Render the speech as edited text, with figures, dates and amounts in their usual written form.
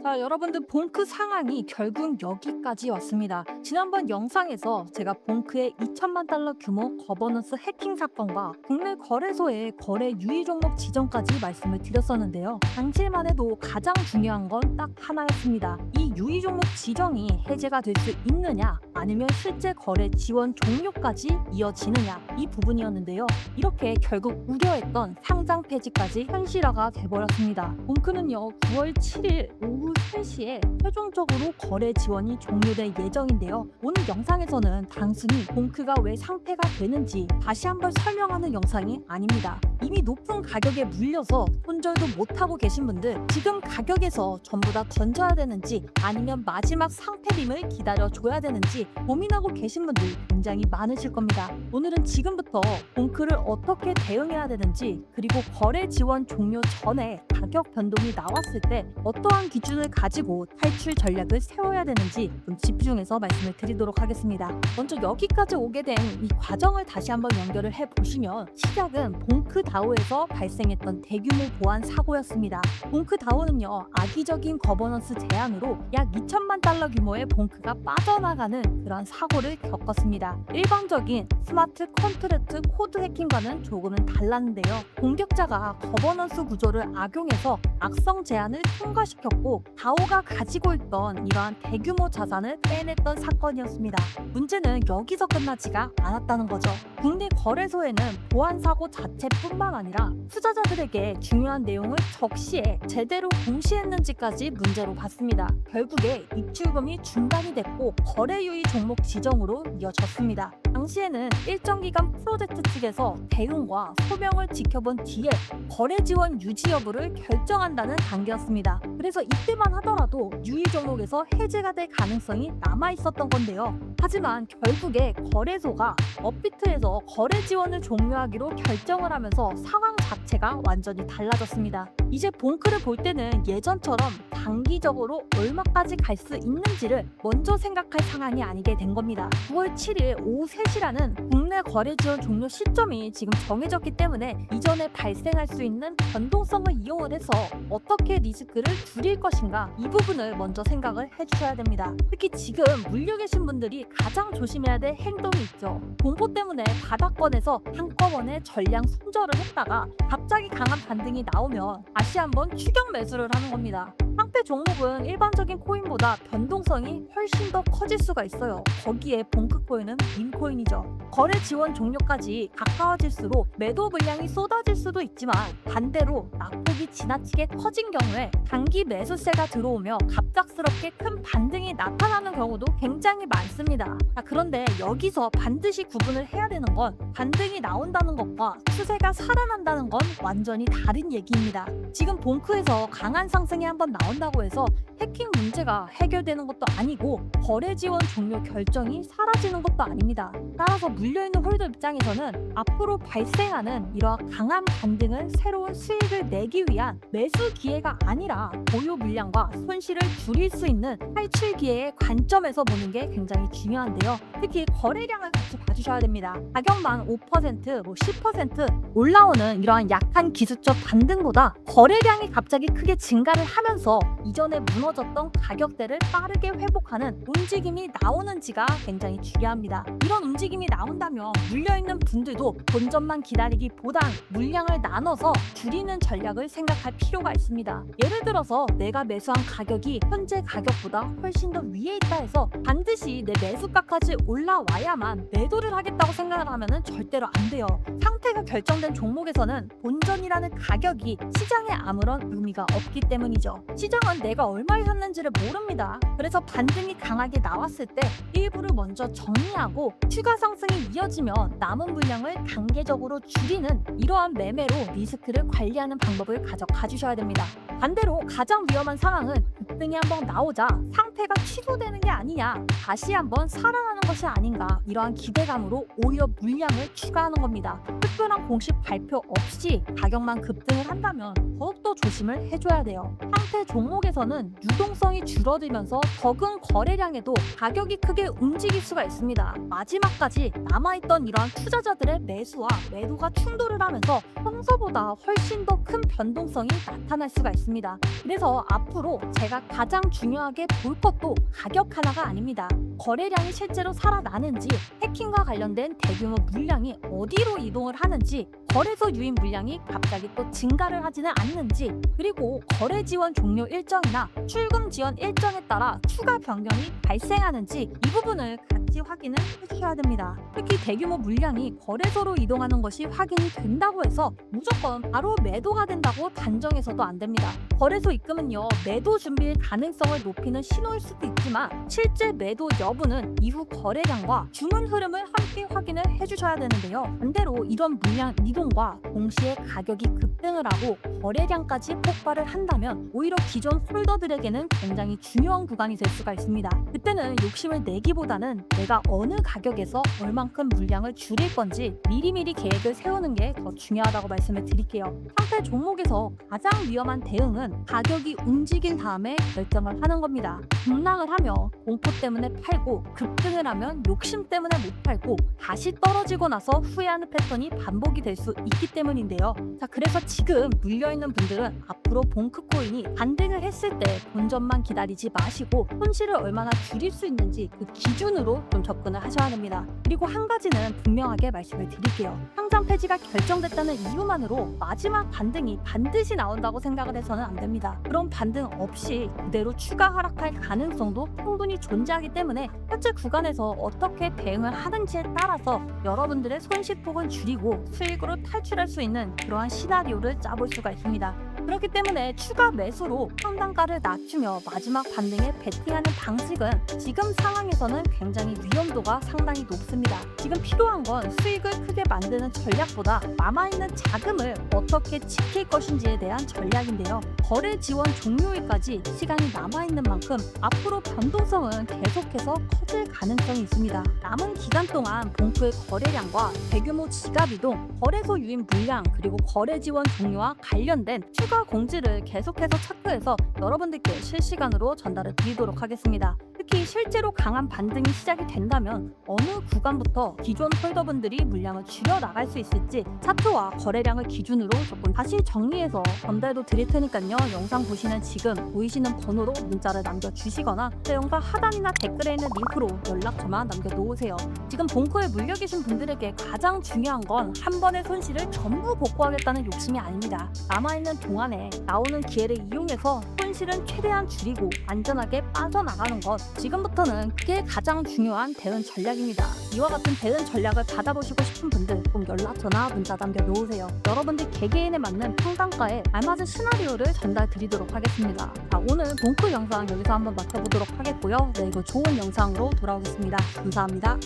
자, 여러분들 봉크 상황이 결국 여기까지 왔습니다. 지난번 영상에서 제가 봉크의 2천만 달러 규모 거버넌스 해킹 사건과 국내 거래소의 거래 유의 종목 지정까지 말씀을 드렸었는데요. 당시만 해도 가장 중요한 건 딱 하나였습니다. 이 유의 종목 지정이 해제가 될 수 있느냐 아니면 실제 거래 지원 종료까지 이어지느냐 이 부분이었는데요. 이렇게 결국 우려했던 상장 폐지까지 현실화가 돼버렸습니다. 봉크는요 9월 7일 오후 3시에 최종적으로 거래 지원이 종료될 예정인데요. 오늘 영상에서는 단순히 봉크가 왜 상폐가 되는지 다시 한번 설명하는 영상이 아닙니다. 이미 높은 가격에 물려서 손절도 못하고 계신 분들, 지금 가격에서 전부 다 던져야 되는지 아니면 마지막 상폐림을 기다려줘야 되는지 고민하고 계신 분들 굉장히 많으실 겁니다. 오늘은 지금부터 봉크를 어떻게 대응해야 되는지, 그리고 거래 지원 종료 전에 가격 변동이 나왔을 때 어떠한 기준을 가지고 탈출 전략을 세워야 되는지 좀 집중해서 말씀을 드리도록 하겠습니다. 먼저 여기까지 오게 된 이 과정을 다시 한번 연결을 해보시면, 시작은 봉크다오에서 발생했던 대규모 보안 사고였습니다. 봉크다오는요 악의적인 거버넌스 제한으로 약 2천만 달러 규모의 봉크가 빠져나가는 그런 사고를 겪었습니다. 일반적인 스마트 컨트랙트 코드 해킹과는 조금은 달랐는데요. 공격자가 거버넌스 구조를 악용해서 악성 제한을 통과시켰고 다오가 가지고 있던 이러한 대규모 자산을 빼냈던 사건이었습니다. 문제는 여기서 끝나지가 않았다는 거죠. 국내 거래소에는 보안 사고 자체뿐만 아니라 투자자들에게 중요한 내용을 적시해 제대로 공시했는지까지 문제로 봤습니다. 결국에 입출금이 중단이 됐고 거래 유의 종목 지정으로 이어졌습니다. 당시에는 일정 기간 프로젝트 측에서 대응과 소명을 지켜본 뒤에 거래 지원 유지 여부를 결정한다는 단계였습니다. 그래서 이때만 하더라도 유의 종목에서 해제가 될 가능성이 남아 있었던 건데요. 하지만 결국에 거래소가 업비트에서 거래 지원을 종료하기로 결정을 하면서 상황 자체가 완전히 달라졌습니다. 이제 봉크를 볼 때는 예전처럼 단기적으로 얼마까지 갈 수 있는지를 먼저 생각할 상황이 아니게 된 겁니다. 9월 7일 오후 3시라는 국내 거래 지원 종료 시점이 지금 정해졌기 때문에 이전에 발생할 수 있는 변동성을 이용을 해서 어떻게 리스크를 줄일 것인가, 이 부분을 먼저 생각을 해주셔야 됩니다. 특히 지금 물려 계신 분들이 가장 조심해야 될 행동이 있죠. 공포 때문에 바닥권에서 한꺼번에 전량 손절을 했다가 갑자기 강한 반등이 나오면 다시 한번 추격 매수를 하는 겁니다. 상패 종목은 일반적인 코인보다 변동성이 훨씬 더 커질 수가 있어요. 거기에 봉크코인은 밈코인이죠. 거래 지원 종료까지 가까워질수록 매도 물량이 쏟아질 수도 있지만, 반대로 낙폭이 지나치게 커진 경우에 단기 매수세가 들어오며 갑작스럽게 큰 반등이 나타나는 경우도 굉장히 많습니다. 그런데 여기서 반드시 구분을 해야 되는 건, 반등이 나온다는 것과 추세가 살아난다는 건 완전히 다른 얘기입니다. 지금 봉크에서 강한 상승이 한번 나온다고 해서 해킹 문제가 해결되는 것도 아니고 거래 지원 종료 결정이 사라지는 것도 아닙니다. 따라서 물려있는 홀더 입장에서는 앞으로 발생하는 이러한 강한 반등은 새로운 수익을 내기 위한 매수 기회가 아니라 보유 물량과 손실을 줄일 수 있는 탈출 기회의 관점에서 보는 게 굉장히 중요한데요. 특히 거래량을 같이 봐주셔야 됩니다. 가격만 5%, 10% 올라오는 이러한 약한 기술적 반등보다 거래량이 갑자기 크게 증가를 하면서 이전에 무너졌던 가격대를 빠르게 회복하는 움직임이 나오는지가 굉장히 중요합니다. 이런 움직임이 나온다면 물려있는 분들도 본전만 기다리기보단 물량을 나눠서 줄이는 전략을 생각할 필요가 있습니다. 예를 들어서 내가 매수한 가격이 현재 가격보다 훨씬 더 위에 있다 해서 반드시 내 매수가까지 올라와야만 매도를 하겠다고 생각을 하면 절대로 안 돼요. 상태가 결정된 종목에서는 본전이라는 가격이 시장에 아무런 의미가 없기 때문이죠. 시장은 내가 얼마에 샀는지를 모릅니다. 그래서 반등이 강하게 나왔을 때 일부를 먼저 정리하고 추가 상승이 이어지면 남은 물량을 단계적으로 줄이는 이러한 매매로 리스크를 관리하는 방법을 가져가 주셔야 됩니다. 반대로 가장 위험한 상황은 급등이 한번 나오자 상태가 취소되는 게 아니냐, 다시 한번 살아나는 것이 아닌가, 이러한 기대감으로 오히려 물량을 추가하는 겁니다. 특별한 공식 발표 없이 가격만 급등을 한다면 더욱더 조심을 해줘야 돼요. 상태 종목에서는 유동성이 줄어들면서 적은 거래량에도 가격이 크게 움직일 수가 있습니다. 마지막까지 남아있던 이러한 투자자들의 매수와 매도가 충돌을 하면서 평소보다 훨씬 더 큰 변동성이 나타날 수가 있습니다. 그래서 앞으로 제가 가장 중요하게 볼 것도 가격 하나가 아닙니다. 거래량이 실제로 살아나는지, 해킹과 관련된 대규모 물량이 어디로 이동을 하는지, 거래소 유입 물량이 갑자기 또 증가를 하지는 않는지, 그리고 거래 지원 종료 일정이나 출금 지원 일정에 따라 추가 변경이 발생하는지 이 부분을 같이 확인을 해주셔야 됩니다. 특히 대규모 물량이 거래소로 이동하는 것이 확인이 된다고 해서 무조건 바로 매도가 된다고 단정해서도 안 됩니다. 거래소 입금은요, 매도 준비의 가능성을 높이는 신호일 수도 있지만 실제 매도 여부는 이후 거래량과 주문 흐름을 함께 확인을 해주셔야 되는데요. 반대로 이런 물량 이동과 동시에 가격이 급등을 하고 거래량까지 폭발을 한다면 오히려 기존 홀더들에게는 굉장히 중요한 구간이 될 수가 있습니다. 그때는 욕심을 내기보다는 내가 어느 가격에서 얼만큼 물량을 줄일 건지 미리미리 계획을 세우는 게 더 중요하다고 말씀을 드릴게요. 상태 종목에서 가장 위험한 대응은 가격이 움직인 다음에 결정을 하는 겁니다. 급락을 하며 공포 때문에 팔고 급등을 하면 욕심 때문에 못 팔고 다시 떨어지고 나서 후회하는 패턴이 반복이 될 수 있기 때문인데요. 자, 그래서 지금 물려있는 분들은 앞으로 봉크코인이 반등을 했을 때 본전만 기다리지 마시고 손실을 얼마나 줄일 수 있는지 그 기준으로 좀 접근을 하셔야 합니다. 그리고 한 가지는 분명하게 말씀을 드릴게요. 상장 폐지가 결정됐다는 이유만으로 마지막 반등이 반드시 나온다고 생각을 해서는 안 됩니다. 그런 반등 없이 그대로 추가 하락할 가능성도 충분히 존재하기 때문에 현재 구간에서 어떻게 대응을 하는지에 따라서 여러분들의 손실폭은 줄이고 수익으로 탈출할 수 있는 그러한 시나리오를 짜볼 수가 있습니다. 그렇기 때문에 추가 매수로 평단가를 낮추며 마지막 반등에 베팅하는 방식은 지금 상황에서는 굉장히 위험도가 상당히 높습니다. 지금 필요한 건 수익을 크게 만드는 전략보다 남아있는 자금을 어떻게 지킬 것인지에 대한 전략인데요. 거래 지원 종료일까지 시간이 남아있는 만큼 앞으로 변동성은 계속해서 커질 가능성이 있습니다. 남은 기간 동안 봉투의 거래량과 대규모 지갑 이동, 거래소 유입 물량, 그리고 거래 지원 종료와 관련된 추가 공지를 계속해서 체크해서 여러분들께 실시간으로 전달을 드리도록 하겠습니다. 특히 실제로 강한 반등이 시작이 된다면 어느 구간부터 기존 홀더분들이 물량을 줄여 나갈 수 있을지 차트와 거래량을 기준으로 조금 다시 정리해서 전달도 드릴 테니까요. 영상 보시는 지금 보이시는 번호로 문자를 남겨주시거나 제 영상 하단이나 댓글에 있는 링크로 연락처만 남겨놓으세요. 지금 봉코에 물려 계신 분들에게 가장 중요한 건 한 번의 손실을 전부 복구하겠다는 욕심이 아닙니다. 남아있는 동안에 나오는 기회를 이용해서 손실은 최대한 줄이고 안전하게 빠져나가는 것, 지금부터는 그게 가장 중요한 대응 전략입니다. 이와 같은 대응 전략을 받아보시고 싶은 분들 꼭 연락처나 문자 남겨놓으세요. 여러분들 개개인에 맞는 평단가에 알맞은 시나리오를 전달 드리도록 하겠습니다. 자, 오늘 봉코 영상 여기서 한번 마쳐보도록 하겠고요. 네, 이거 좋은 영상으로 돌아오겠습니다. 감사합니다.